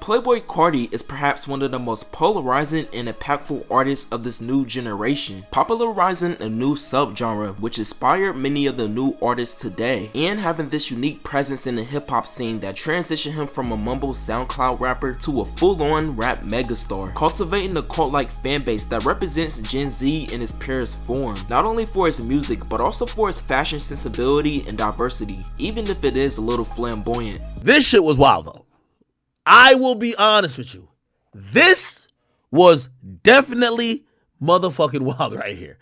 Playboi Carti is perhaps one of the most polarizing and impactful artists of this new generation, popularizing a new subgenre which inspired many of the new artists today, and having this unique presence in the hip-hop scene that transitioned him from a mumble SoundCloud rapper to a full-on rap megastar, cultivating a cult-like fanbase that represents Gen Z in its purest form, not only for his music but also for his fashion sensibility and diversity, even if it is a little flamboyant. This shit was wild though. I will be honest with you. This was definitely motherfucking wild right here.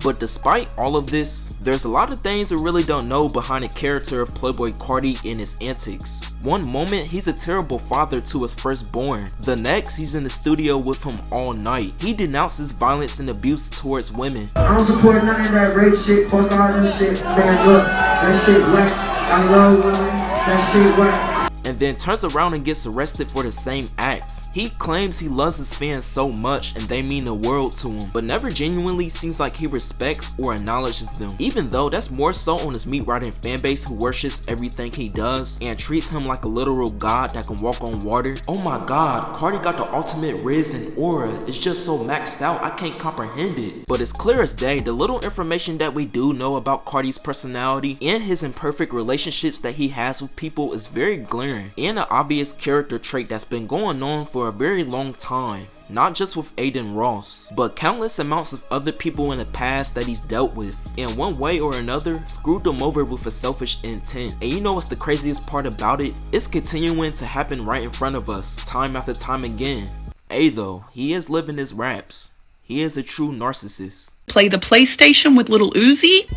But despite all of this, there's a lot of things we really don't know behind the character of Playboi Carti and his antics. One moment, he's a terrible father to his firstborn. The next, he's in the studio with him all night. He denounces violence and abuse towards women. I don't support none of that rape shit, fuck all that shit, man, look, that shit whack. I love women, that shit whack. And then turns around and gets arrested for the same act. He claims he loves his fans so much and they mean the world to him, but never genuinely seems like he respects or acknowledges them, even though that's more so on his meat riding fanbase who worships everything he does and treats him like a literal god that can walk on water. Oh my god, Carti got the ultimate riz and aura. It's just so maxed out I can't comprehend it. But it's clear as day, the little information that we do know about Carti's personality and his imperfect relationships that he has with people is very glaring, and an obvious character trait that's been going on for a very long time. Not just with Aiden Ross, but countless amounts of other people in the past that he's dealt with, and one way or another screwed them over with a selfish intent. And you know what's the craziest part about it? It's continuing to happen right in front of us, time after time again. Hey though, he is living his raps. He is a true narcissist. Play the PlayStation with Lil Uzi?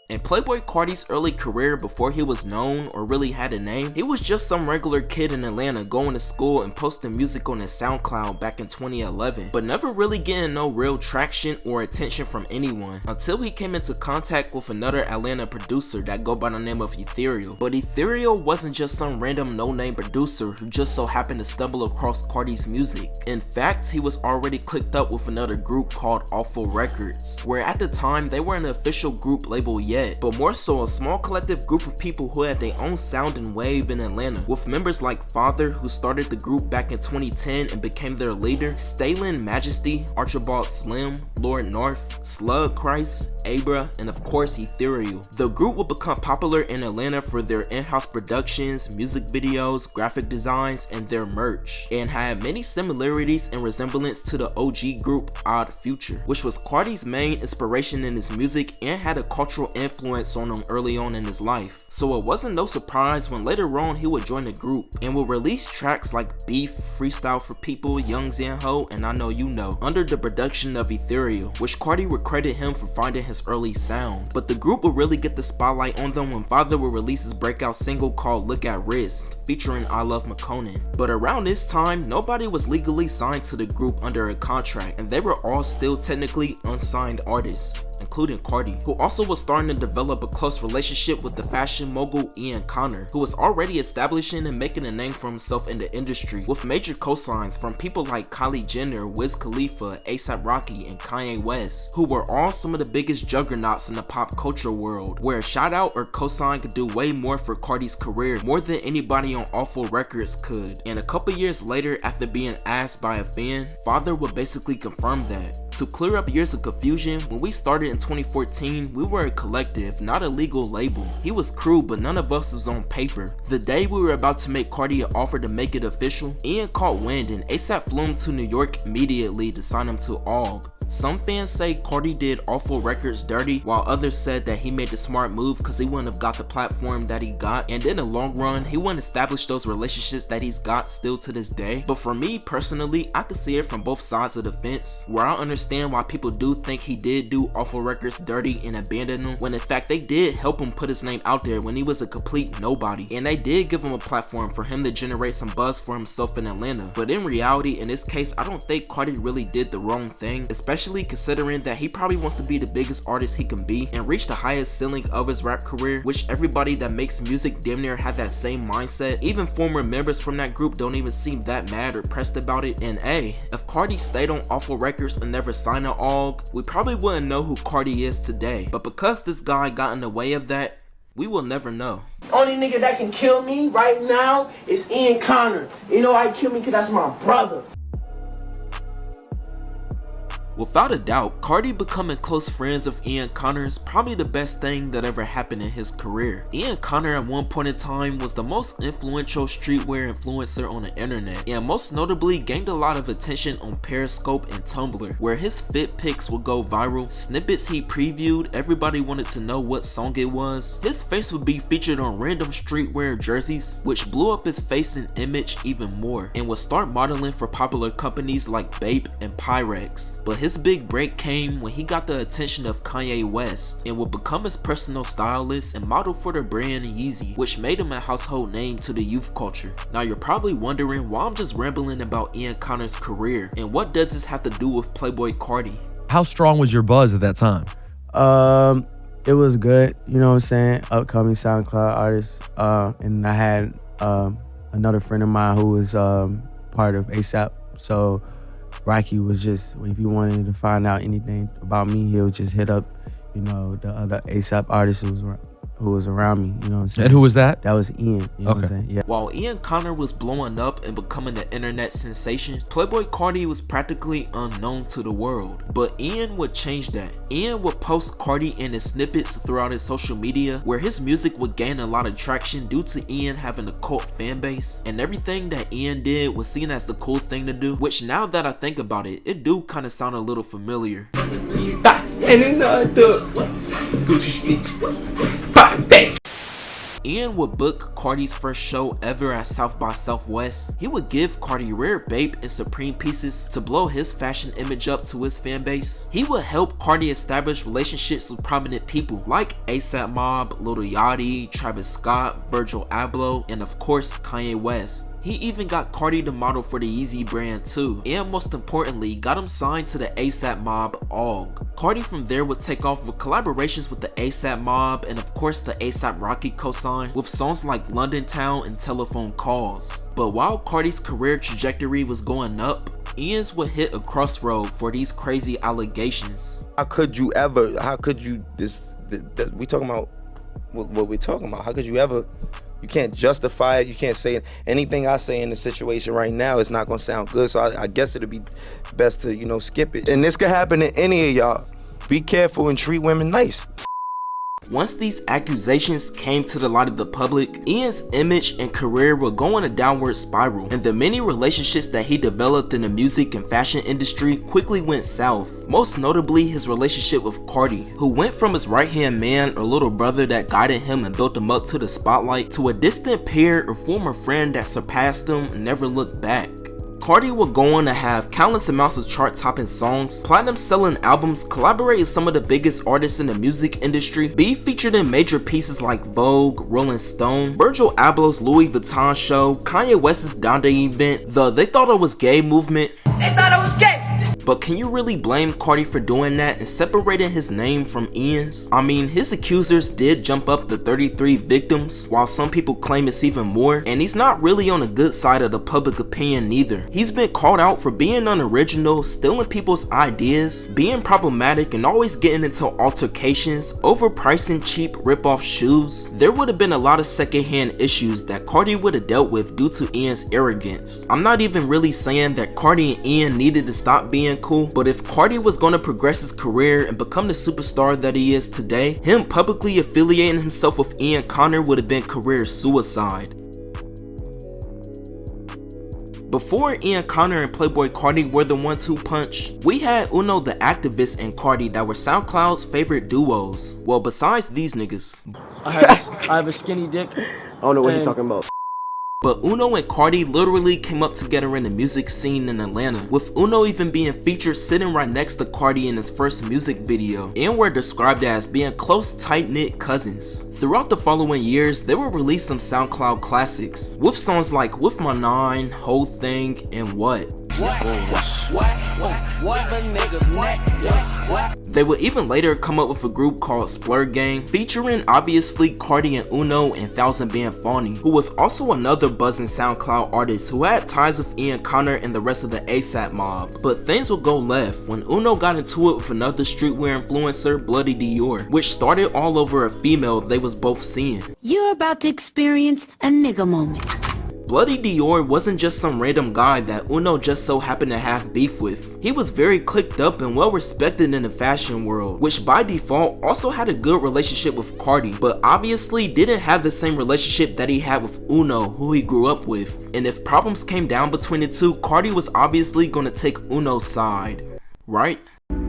In Playboi Carti's early career, before he was known or really had a name, he was just some regular kid in Atlanta going to school and posting music on his SoundCloud back in 2011, but never really getting no real traction or attention from anyone until he came into contact with another Atlanta producer that go by the name of Ethereal. But Ethereal wasn't just some random no-name producer who just so happened to stumble across Carti's music. In fact, he was already clicked up with another group called Awful Records, where at the time they weren't an official group label yet, but more so a small collective group of people who had their own sound and wave in Atlanta, with members like Father, who started the group back in 2010 and became their leader, Stalin Majesty, Archibald Slim, Lord North, Slug Christ, Abra, and of course Ethereal. The group would become popular in Atlanta for their in-house productions, music videos, graphic designs, and their merch, and had many similarities and resemblance to the OG group Odd Future, which was Carti's main inspiration in his music and had a cultural influence on him early on in his life. So it wasn't no surprise when later on he would join the group and would release tracks like Beef, Freestyle for People, Young Zanho, and I Know You Know, under the production of Ethereal, which Carti would credit him for finding his early sound. But the group would really get the spotlight on them when Father would release his breakout single called Look at Risk, featuring I Love McConan. But around this time, nobody was legally signed to the group under a contract, and they were all still technically unsigned artists, including Carti, who also was starting to develop a close relationship with the fashion mogul Ian Connor, who was already establishing and making a name for himself in the industry, with major cosigns from people like Kylie Jenner, Wiz Khalifa, A$AP Rocky, and Kanye West, who were all some of the biggest juggernauts in the pop culture world, where a shout out or cosign could do way more for Carti's career, more than anybody on Awful Records could. And a couple years later, after being asked by a fan, Father would basically confirm that. To clear up years of confusion, when we started in 2014, we were a collective, not a legal label. He was crew, but none of us was on paper. The day we were about to make Carti an offer to make it official, Ian caught wind and A$AP flew him to New York immediately to sign him to AUG. Some fans say Carti did Awful Records dirty, while others said that he made the smart move because he wouldn't have got the platform that he got, and in the long run, he wouldn't establish those relationships that he's got still to this day. But for me personally, I could see it from both sides of the fence, where I understand why people do think he did do Awful Records dirty and abandon him, when in fact they did help him put his name out there when he was a complete nobody, and they did give him a platform for him to generate some buzz for himself in Atlanta. But in reality, in this case, I don't think Carti really did the wrong thing, especially considering that he probably wants to be the biggest artist he can be and reach the highest ceiling of his rap career, which everybody that makes music damn near had that same mindset. Even former members from that group don't even seem that mad or pressed about it. And hey, if Carti stayed on Awful Records and never signed an AUG, we probably wouldn't know who Carti is today. But because this guy got in the way of that, We will never know. Only nigga that can kill me right now is Ian Connor. You know why he killed me? Because that's my brother. Without a doubt, Carti becoming close friends of Ian Connor is probably the best thing that ever happened in his career. Ian Connor at one point in time was the most influential streetwear influencer on the internet, and most notably gained a lot of attention on Periscope and Tumblr, where his fit pics would go viral, snippets he previewed, everybody wanted to know what song it was, his face would be featured on random streetwear jerseys, which blew up his face and image even more, and would start modeling for popular companies like Bape and Pyrex. But his big break came when he got the attention of Kanye West and would become his personal stylist and model for the brand Yeezy, which made him a household name to the youth culture. Now you're probably wondering why I'm just rambling about Ian Connor's career and what does this have to do with Playboi Carti? How strong was your buzz at that time? It was good, you know what I'm saying? Upcoming SoundCloud artist. And I had another friend of mine who was part of ASAP. So Rocky was just, if he wanted to find out anything about me, he would just hit up, you know, the other ASAP artist who was around me, you know what I'm saying? And who was that? That was Ian, you know what I'm saying? Yeah. While Ian Connor was blowing up and becoming an internet sensation, Playboi Carti was practically unknown to the world. But Ian would change that. Ian would post Carti in his snippets throughout his social media, where his music would gain a lot of traction due to Ian having a cult fan base, and everything that Ian did was seen as the cool thing to do, which now that I think about it, it do kind of sound a little familiar. Gucci speaks. Ian would book Carti's first show ever at South by Southwest. He would give Carti rare Bape and Supreme pieces to blow his fashion image up to his fan base. He would help Carti establish relationships with prominent people like ASAP Mob, Lil Yachty, Travis Scott, Virgil Abloh, and of course Kanye West. He even got Carti to model for the Yeezy brand too, and most importantly, got him signed to the ASAP Mob AUG. Carti from there would take off with collaborations with the ASAP Mob and of course the ASAP Rocky cosign with songs like London Town and Telephone Calls. But while Carti's career trajectory was going up, Ian's would hit a crossroad for these crazy allegations. How could you, we talking about what we're talking about, how could you ever, you can't justify it, you can't say it. Anything I say in the situation right now is not gonna sound good, so I guess it'd be best to, you know, skip it. And this could happen to any of y'all. Be careful and treat women nice. Once these accusations came to the light of the public, Ian's image and career would go on a downward spiral, and the many relationships that he developed in the music and fashion industry quickly went south. Most notably his relationship with Carti, who went from his right-hand man or little brother that guided him and built him up to the spotlight to a distant peer or former friend that surpassed him and never looked back. Carti would go on to have countless amounts of chart-topping songs, platinum-selling albums, collaborate with some of the biggest artists in the music industry, be featured in major pieces like Vogue, Rolling Stone, Virgil Abloh's Louis Vuitton show, Kanye West's Donda event, the They Thought I Was Gay movement. They thought I was gay. But can you really blame Carti for doing that and separating his name from Ian's? I mean, his accusers did jump up to 33 victims, while some people claim it's even more, and he's not really on the good side of the public opinion neither. He's been called out for being unoriginal, stealing people's ideas, being problematic, and always getting into altercations, overpricing cheap rip-off shoes. There would have been a lot of secondhand issues that Carti would have dealt with due to Ian's arrogance. I'm not even really saying that Carti and Ian needed to stop being cool, but if Carti was going to progress his career and become the superstar that he is today, him publicly affiliating himself with Ian Connor would have been career suicide. Before Ian Connor and Playboi Carti were the 1-2 punch, we had UnoTheActivist and Carti that were SoundCloud's favorite duos. Well, besides these niggas. I have a skinny dick. I don't know what you're talking about. But Uno and Carti literally came up together in the music scene in Atlanta, with Uno even being featured sitting right next to Carti in his first music video, and were described as being close, tight-knit cousins. Throughout the following years, they would release some SoundCloud classics, with songs like With My Nine, Whole Thing, and What. They would even later come up with a group called Splur Gang, featuring obviously Carti and Uno and Thousand Band Fawny, who was also another buzzing SoundCloud artist who had ties with Ian Connor and the rest of the ASAP mob. But things would go left when Uno got into it with another streetwear influencer, Bloody Dior, which started all over a female they was both seeing. You're about to experience a nigga moment. Bloody Dior wasn't just some random guy that Uno just so happened to have beef with. He was very clicked up and well respected in the fashion world, which by default also had a good relationship with Carti, but obviously didn't have the same relationship that he had with Uno, who he grew up with. And if problems came down between the two, Carti was obviously gonna take Uno's side, right?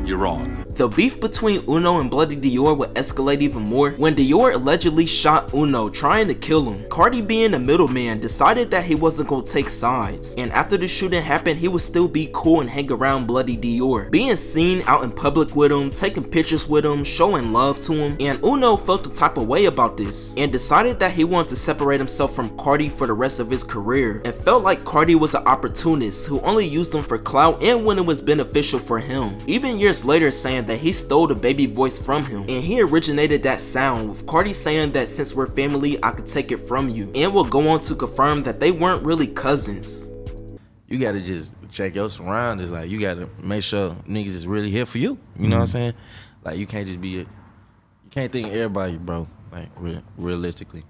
You're wrong. The beef between Uno and Bloody Dior would escalate even more when Dior allegedly shot Uno trying to kill him. Carti, being the middleman, decided that he wasn't gonna take sides, and after the shooting happened, he would still be cool and hang around Bloody Dior, being seen out in public with him, taking pictures with him, showing love to him. And Uno felt the type of way about this and decided that he wanted to separate himself from Carti for the rest of his career, and felt like Carti was an opportunist who only used him for clout and when it was beneficial for him, even years later saying that he stole the baby voice from him, and he originated that sound, with Carti saying that since we're family I could take it from you, and will go on to confirm that they weren't really cousins. You gotta just check your surroundings, like you gotta make sure niggas is really here for you, you know what I'm saying? Like you can't just be, you can't think of everybody, bro, like realistically.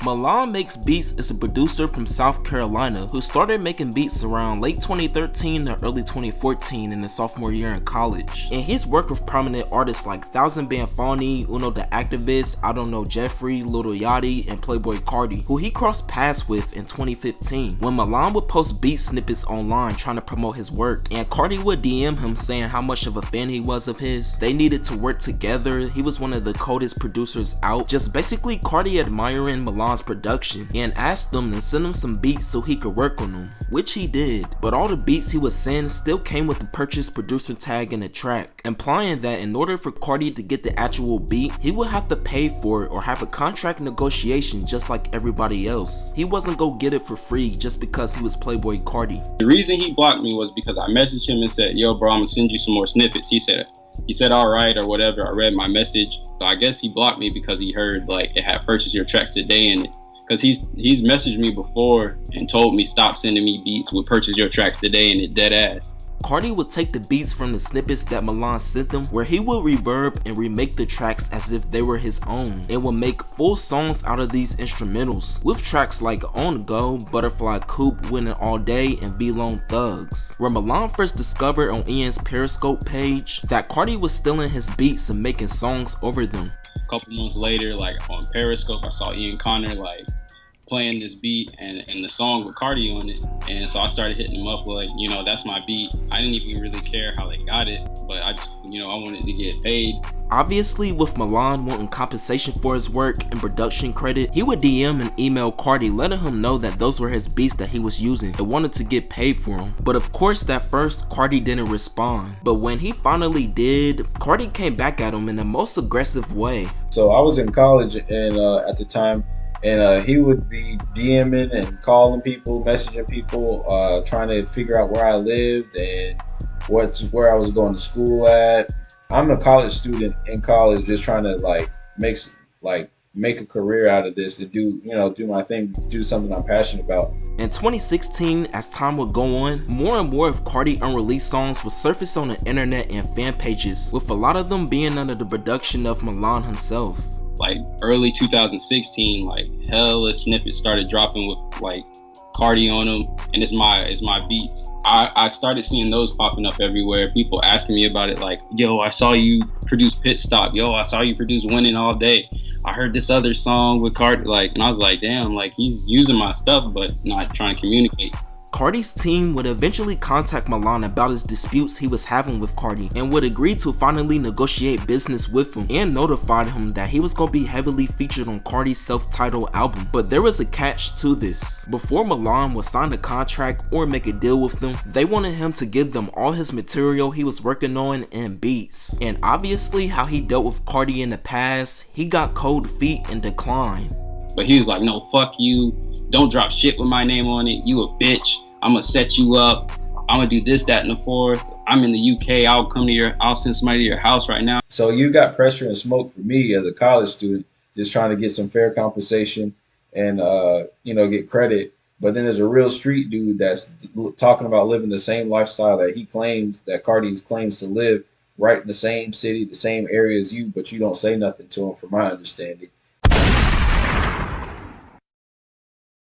Milan Makes Beats is a producer from South Carolina who started making beats around late 2013 or early 2014 in his sophomore year in college. And he's worked with prominent artists like Thousand Band Fawny, UnoTheActivist, I Don't Know Jeffrey, Lil Yachty, and Playboi Carti, who he crossed paths with in 2015 when Milan would post beat snippets online trying to promote his work, and Carti would DM him saying how much of a fan he was of his. They needed to work together, he was one of the coldest producers out, just basically Carti admiring Milan production, and asked them to send him some beats so he could work on them, which he did. But all the beats he would send still came with the purchase producer tag in the track, implying that in order for Carti to get the actual beat, he would have to pay for it or have a contract negotiation just like everybody else. He wasn't gonna get it for free just because he was Playboi Carti. The reason he blocked me was because I messaged him and said, yo bro, I'm gonna send you some more snippets. He said all right or whatever. I read my message, so I guess he blocked me because he heard like it had purchased your tracks today in it, because he's messaged me before and told me stop sending me beats with purchase your tracks today in it, dead ass. Carti would take the beats from the snippets that Milan sent them, where he would reverb and remake the tracks as if they were his own, and would make full songs out of these instrumentals, with tracks like On Go, Butterfly Coupe, Winning All Day, and V-Lone Thugs, where Milan first discovered on Ian's Periscope page that Carti was stealing his beats and making songs over them. A couple months later, like on Periscope, I saw Ian Connor like playing this beat and the song with Carti on it, and so I started hitting him up like, you know, that's my beat. I didn't even really care how they got it, but I just, you know, I wanted to get paid. Obviously, with Milan wanting compensation for his work and production credit, he would DM and email Carti letting him know that those were his beats that he was using and wanted to get paid for them. But of course, at first, Carti didn't respond. But when he finally did, Carti came back at him in the most aggressive way. So I was in college and at the time, and he would be DMing and calling people, messaging people, trying to figure out where I lived and where I was going to school at. I'm a college student in college, just trying to make a career out of this and do my thing, do something I'm passionate about. In 2016, as time would go on, more and more of Carti unreleased songs would surface on the internet and fan pages, with a lot of them being under the production of Milan himself. Like early 2016, like hella snippets started dropping with like Carti on them, and it's my beats. I started seeing those popping up everywhere. People asking me about it, like, yo, I saw you produce Pit Stop. Yo, I saw you produce Winning All Day. I heard this other song with Carti, like, and I was like, damn, like he's using my stuff but not trying to communicate. Carti's team would eventually contact Milan about his disputes he was having with Carti, and would agree to finally negotiate business with him, and notified him that he was going to be heavily featured on Carti's self-titled album. But there was a catch to this. Before Milan would sign a contract or make a deal with them, they wanted him to give them all his material he was working on and beats. And obviously how he dealt with Carti in the past, he got cold feet and declined. But he was like, no, fuck you. Don't drop shit with my name on it. You a bitch. I'm gonna set you up. I'm gonna do this, that, and the fourth. I'm in the UK. I'll send somebody to your house right now. So you got pressure and smoke for me as a college student, just trying to get some fair compensation and get credit. But then there's a real street dude that's talking about living the same lifestyle that Carti claims to live, right in the same city, the same area as you, but you don't say nothing to him, from my understanding.